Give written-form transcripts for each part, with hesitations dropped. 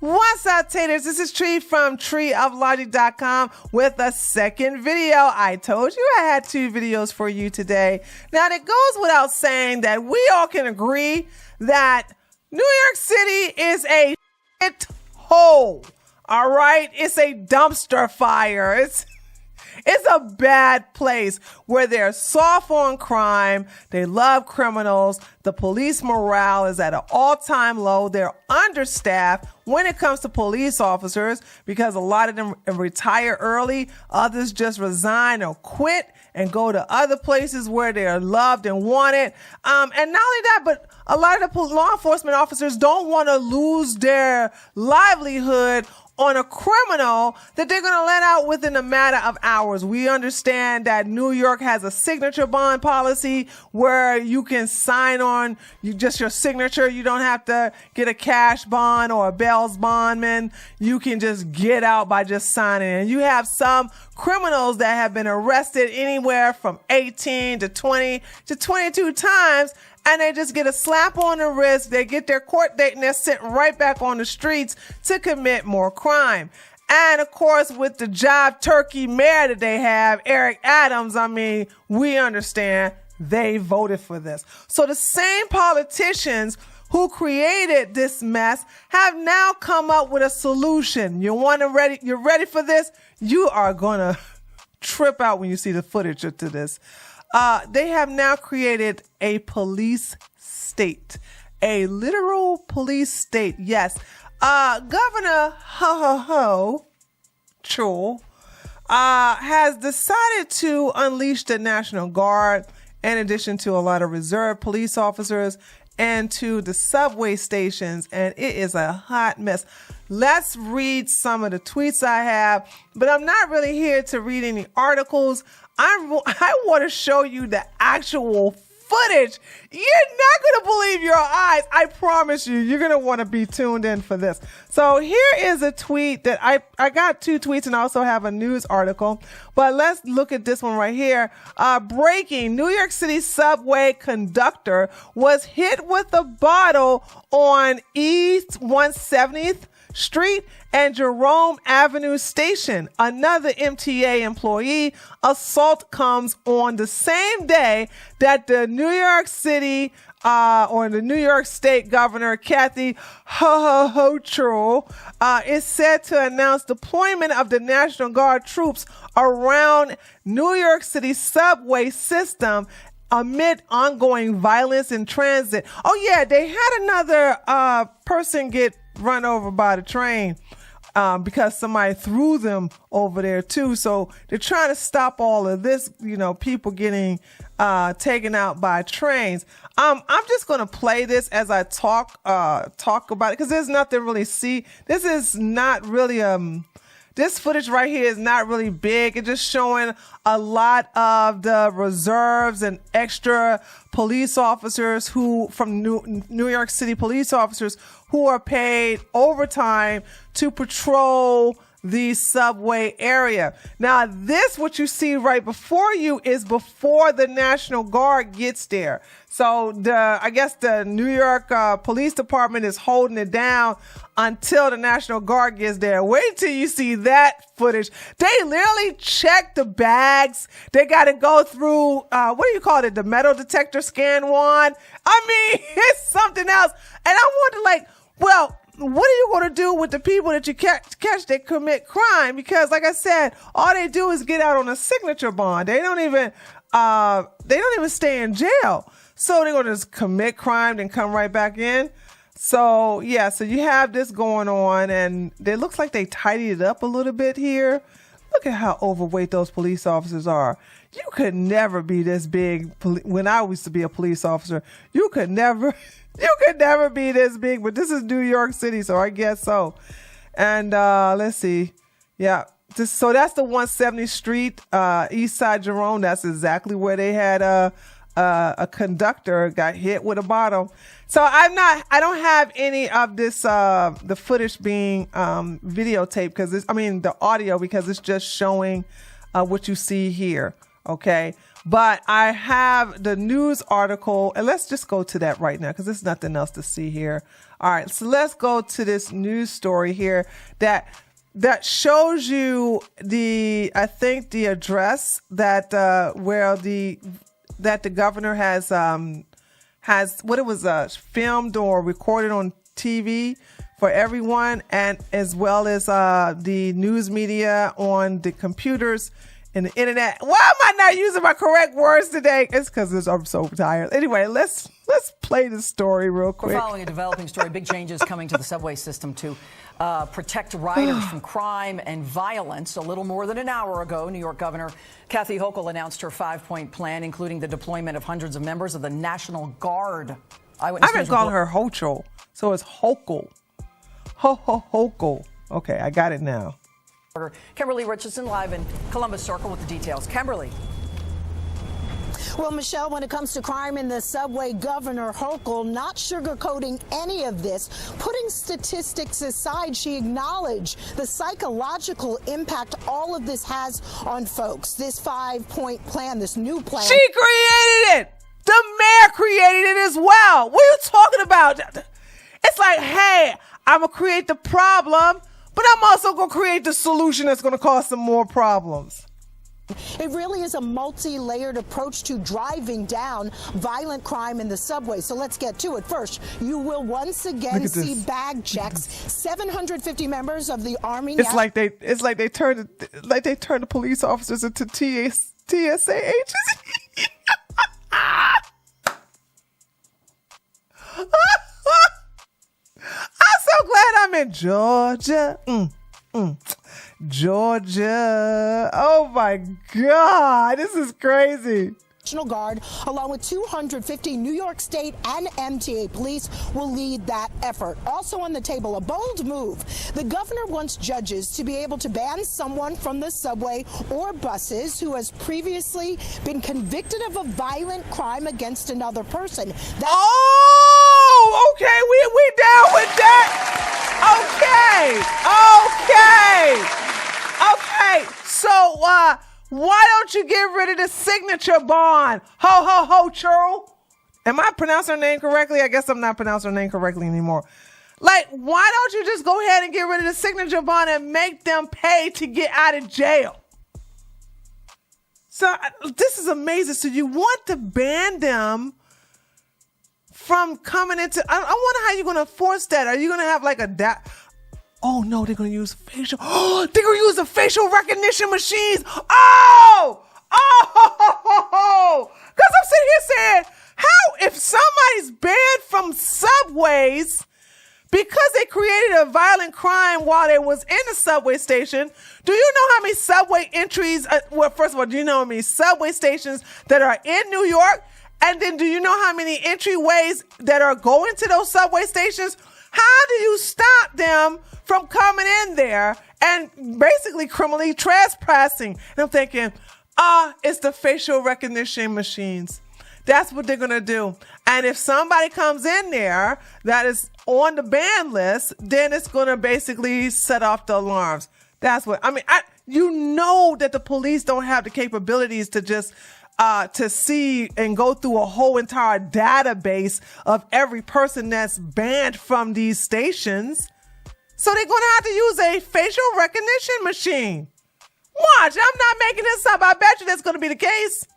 What's up, taters? This is Tree from treeoflogic.com with a second video. I told you I had 2 videos for you today. Now, it goes without saying that we all can agree that New York City is a shit hole. All right? It's a dumpster fire. It's a bad place where they're soft on crime. They love criminals. The police morale is at an all-time low. They're understaffed when it comes to police officers because a lot of them retire early. Others just resign or quit and go to other places where they're loved and wanted. And not only that, but a lot of the law enforcement officers don't want to lose their livelihood on a criminal that they're going to let out within a matter of hours. We understand that New York has a signature bond policy where you can sign on just your signature. You don't have to get a cash bond or a bail bondman. You can just get out by just signing. And you have some criminals that have been arrested anywhere from 18 to 20 to 22 times. And they just get a slap on the wrist, they get their court date, and they're sent right back on the streets to commit more crime. And of course, with the job turkey mayor that they have, Eric Adams, we understand they voted for this. So the same politicians who created this mess have now come up with a solution. You're ready for this? You are gonna trip out when you see the footage of this. They have now created a police state, a literal police state. Yes. Governor Hochul has decided to unleash the National Guard in addition to a lot of reserve police officers and to the subway stations. And it is a hot mess. Let's read some of the tweets I have, but I'm not really here to read any articles. I want to show you the actual footage. You're not going to believe your eyes. I promise you, you're going to want to be tuned in for this. So here is a tweet that I got 2 tweets and I also have a news article, but let's look at this one right here. Breaking: New York City subway conductor was hit with a bottle on East 170th Street and Jerome Avenue Station. Another MTA employee assault comes on the same day that the New York City or the New York State Governor Kathy Hochul is said to announce deployment of the National Guard troops around New York City subway system amid ongoing violence in transit. Oh yeah, they had another person get run over by the train because somebody threw them over there too. So they're trying to stop all of this, people getting taken out by trains. I'm just going to play this as I talk about it because there's nothing really this is not really this footage right here is not really big. It's just showing a lot of the reserves and extra police officers from New York City police officers who are paid overtime to patrol the subway area. Now, what you see right before you is before the National Guard gets there. So I guess the New York Police Department is holding it down until the National Guard gets there. Wait till you see that footage. They literally check the bags. They got to go through, what do you call it? The metal detector scan wand. It's something else. And I wonder, what are you going to do with the people that you catch that commit crime? Because like I said, all they do is get out on a signature bond. They don't even stay in jail. So they're going to just commit crime, then come right back in. So yeah, so you have this going on and it looks like they tidied it up a little bit here. Look at how overweight those police officers are. You could never be this big. When I used to be a police officer, you could never be this big, but this is New York City, so I guess so. And let's see. Yeah. So that's the 170th Street, East Side Jerome. That's exactly where they had a conductor got hit with a bottle. So I don't have any of this, the footage being videotaped the audio, because it's just showing what you see here. Okay. But I have the news article, and let's just go to that right now because there's nothing else to see here. All right, so let's go to this news story here that shows you the address that the governor has what it was filmed or recorded on TV for everyone, and as well as the news media on the computers and the internet. Why am I not using my correct words today? It's because I'm so tired. Anyway, let's play the story real quick. We're following a developing story. Big changes coming to the subway system to protect riders from crime and violence. A little more than an hour ago, New York Governor Kathy Hochul announced her 5-point plan, including the deployment of hundreds of members of the National Guard. I've been calling her Hochul, so it's Hochul. Hochul. Okay, I got it now. Kimberly Richardson live in Columbus Circle with the details. Kimberly. Well, Michelle, when it comes to crime in the subway, Governor Hochul not sugarcoating any of this. Putting statistics aside, she acknowledged the psychological impact all of this has on folks. This 5-point plan, this new plan. She created it. The mayor created it as well. What are you talking about? It's like, hey, I'm going to create the problem, but I'm also going to create the solution that's going to cause some more problems. It really is a multi-layered approach to driving down violent crime in the subway. So let's get to it. First, you will once again see bag checks. 750 members of the Army. It's like they turned the police officers into TSA agents. I'm so glad I'm in Georgia. Georgia. Oh my God. This is crazy. National Guard, along with 250 New York State and MTA police, will lead that effort. Also on the table, a bold move. The governor wants judges to be able to ban someone from the subway or buses who has previously been convicted of a violent crime against another person. Oh, okay. We down with that. Okay. So, why don't you get rid of the signature bond? Hochul. Am I pronouncing her name correctly? I guess I'm not pronouncing her name correctly anymore. Like, why don't you just go ahead and get rid of the signature bond and make them pay to get out of jail? So, this is amazing. So, you want to ban them from coming into... I wonder how you're going to force that. Are you going to have like a... Oh no, they're gonna use facial. Oh, they're gonna use the facial recognition machines. Oh! Because I'm sitting here saying, how if somebody's banned from subways because they created a violent crime while they was in the subway station? Do you know how many subway entries? Well, first of all, do you know how many subway stations that are in New York? And then do you know how many entryways that are going to those subway stations? How do you stop them from coming in there and basically criminally trespassing? And I'm thinking, it's the facial recognition machines. That's what they're going to do. And if somebody comes in there that is on the ban list, then it's going to basically set off the alarms. That's what, I mean, you know that the police don't have the capabilities to just to see and go through a whole entire database of every person that's banned from these stations. So they're going to have to use a facial recognition machine. Watch, I'm not making this up. I bet you that's going to be the case.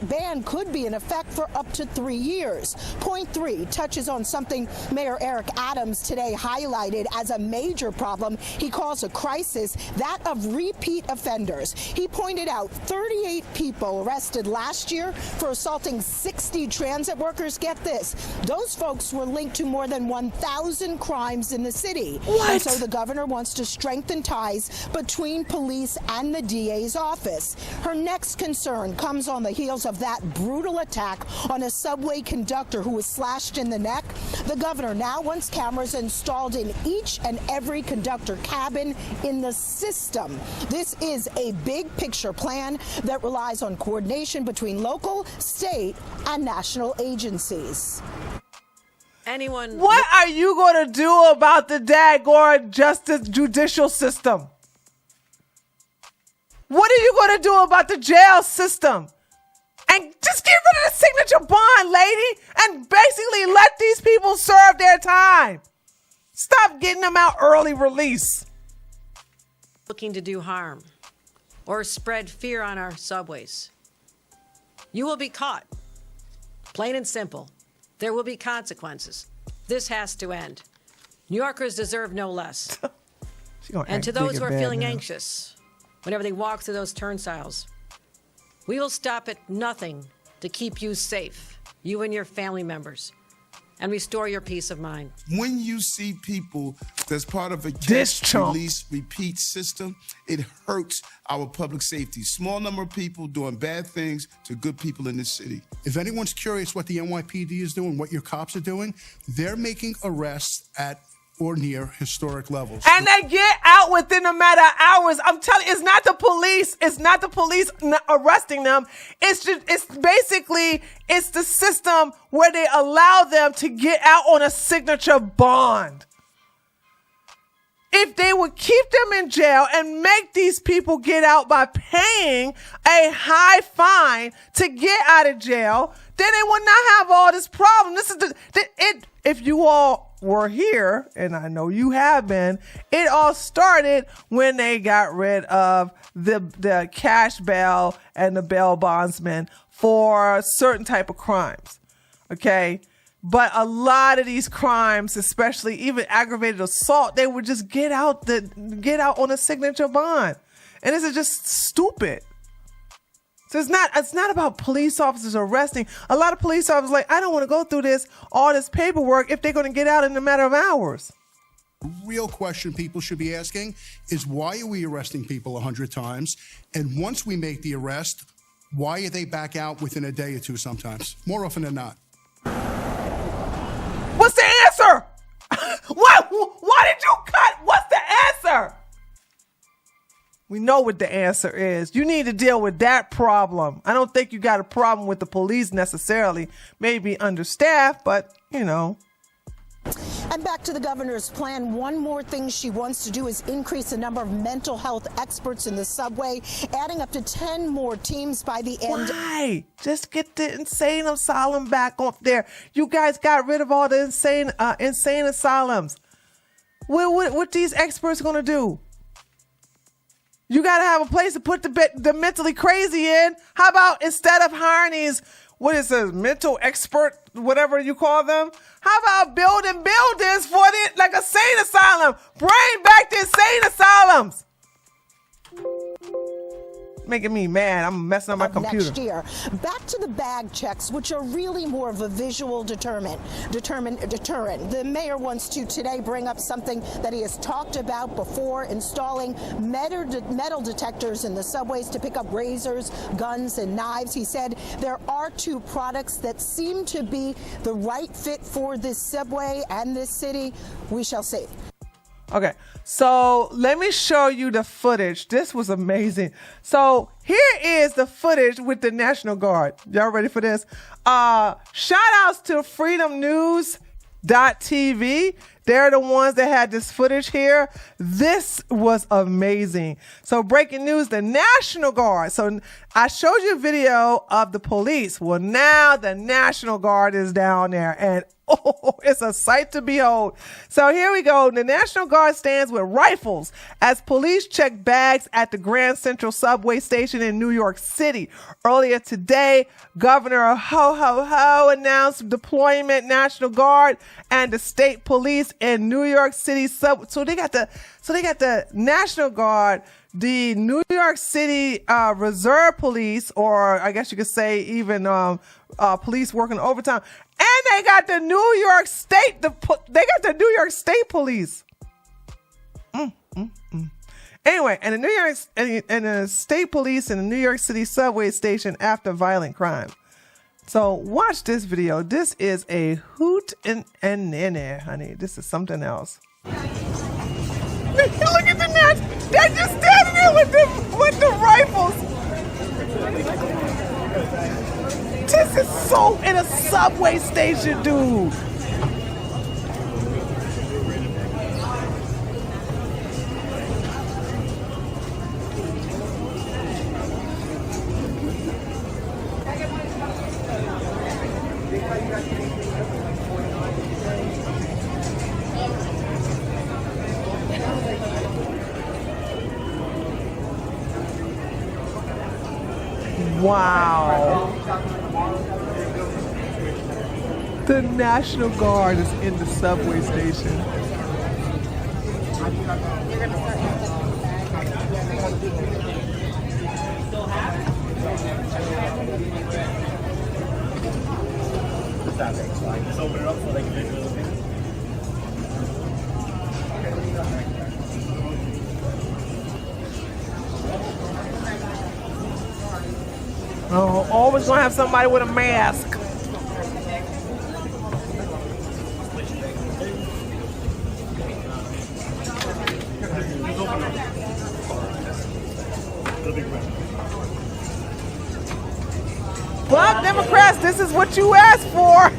Ban could be in effect for up to 3 years. Point 3 touches on something Mayor Eric Adams today highlighted as a major problem he calls a crisis, that of repeat offenders. He pointed out 38 people arrested last year for assaulting 60 transit workers. Get this, those folks were linked to more than 1,000 crimes in the city. What? And so the governor wants to strengthen ties between police and the DA's office. Her next concern comes on the heels of that brutal attack on a subway conductor who was slashed in the neck. The governor now wants cameras installed in each and every conductor cabin in the system. This is a big picture plan that relies on coordination between local, state, and national agencies. What are you going to do about the daggone judicial system? What are you going to do about the jail system? and just get rid of the signature bond, lady, and basically let these people serve their time. Stop getting them out early release. Looking to do harm or spread fear on our subways. You will be caught. Plain and simple. There will be consequences. This has to end. New Yorkers deserve no less. And to those who are feeling anxious, whenever they walk through those turnstiles, we will stop at nothing to keep you safe, you and your family members, and restore your peace of mind. When you see people that's part of a catch, release, repeat system, it hurts our public safety. Small number of people doing bad things to good people in this city. If anyone's curious what the NYPD is doing, what your cops are doing, they're making arrests at or near historic levels. And they get out within a matter of hours. I'm telling you, it's not the police. It's not the police arresting them. It's the system where they allow them to get out on a signature bond. If they would keep them in jail and make these people get out by paying a high fine to get out of jail, then they would not have all this problem. This is if you all were here, and I know you have been, it all started when they got rid of the cash bail and the bail bondsmen for certain type of crimes. Okay. But a lot of these crimes, especially even aggravated assault, they would just get out on a signature bond. And this is just stupid. So it's not about police officers arresting. A lot of police officers are like, I don't want to go through all this paperwork if they're going to get out in a matter of hours. The real question people should be asking is, why are we arresting people 100 times? And once we make the arrest, why are they back out within a day or two sometimes? More often than not. What's the answer? Why did you cut? What's the answer? We know what the answer is. You need to deal with that problem. I don't think you got a problem with the police necessarily. Maybe understaffed, but you know. And back to the governor's plan. One more thing she wants to do is increase the number of mental health experts in the subway, adding up to 10 more teams by the end. Why? Just get the insane asylum back up there. You guys got rid of all the insane asylums. What these experts going to do? You got to have a place to put the mentally crazy in. How about instead of hiring these, what is this, mental expert, whatever you call them? How about building buildings for like a insane asylum? Bring back the insane asylums. Making me mad. I'm messing up my computer. Next year. Back to the bag checks, which are really more of a visual deterrent. The mayor wants to today bring up something that he has talked about before, installing metal detectors in the subways to pick up razors, guns, and knives. He said there are two products that seem to be the right fit for this subway and this city. We shall see. Okay, so let me show you the footage. This was amazing. So here is the footage with the National Guard. Y'all ready for this? Shout outs to freedomnews.tv. They're the ones that had this footage here. This was amazing. So breaking news, the National Guard. So I showed you a video of the police. Well, now the National Guard is down there, and it's a sight to behold. So here we go. The National Guard stands with rifles as police check bags at the Grand Central subway station in New York City. Earlier today, Governor Hochul announced deployment National Guard and the state police in New York City So they got the National Guard, the New York City Reserve Police, or I guess you could say even police working overtime. And they got the New York State, New York State Police. Anyway, and the State Police in the New York City subway station after violent crime. So watch this video. This is a hoot and nene, honey. This is something else. Look at the net. They're just standing there with the rifles. This is so in a subway station, dude. Wow. The National Guard is in the subway station. Just open it up so they can visually look at it. Oh, always gonna have somebody with a mask. Well, Democrats, this is what you asked for.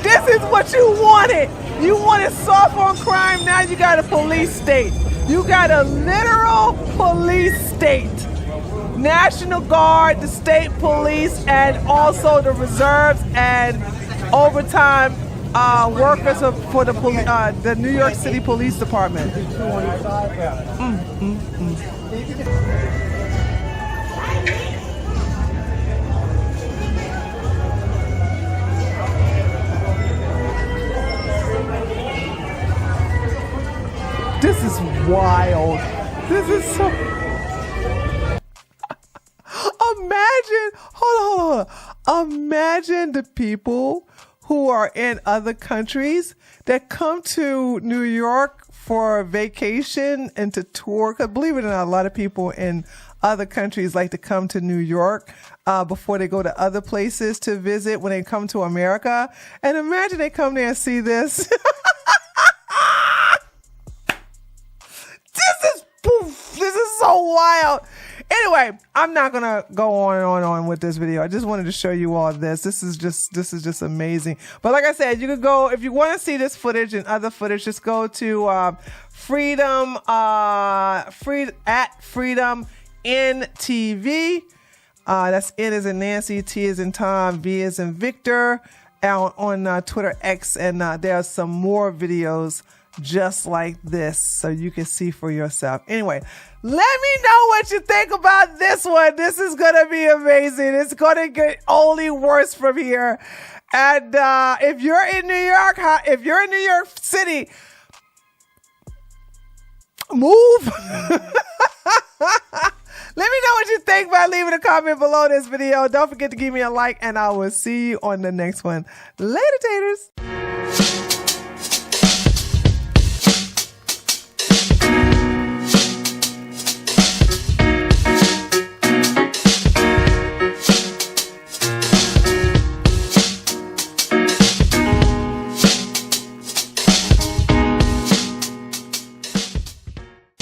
This is what you wanted. You wanted soft on crime. Now you got a police state. You got a literal police state. National Guard, the state police, and also the reserves and overtime workers for the New York City Police Department. This is wild. This is so... Imagine, hold on. Imagine the people who are in other countries that come to New York for vacation and to tour. Because believe it or not, a lot of people in other countries like to come to New York before they go to other places to visit when they come to America. And imagine they come there and see this. This is so wild. Anyway, I'm not gonna go on and on with this video. I just wanted to show you all this. This is just amazing. But like I said, you could go if you want to see this footage and other footage. Just go to Freedom N TV. That's N as in Nancy, T as in Tom, V as in Victor. On Twitter X, and there are some more videos just like this so you can see for yourself. Anyway, let me know what you think about this one. This is gonna be amazing. It's gonna get only worse from here. And if you're in New York, if you're in New York City, move. Let me know what you think by leaving a comment below this video. Don't forget to give me a like, and I will see you on the next one. Later, taters.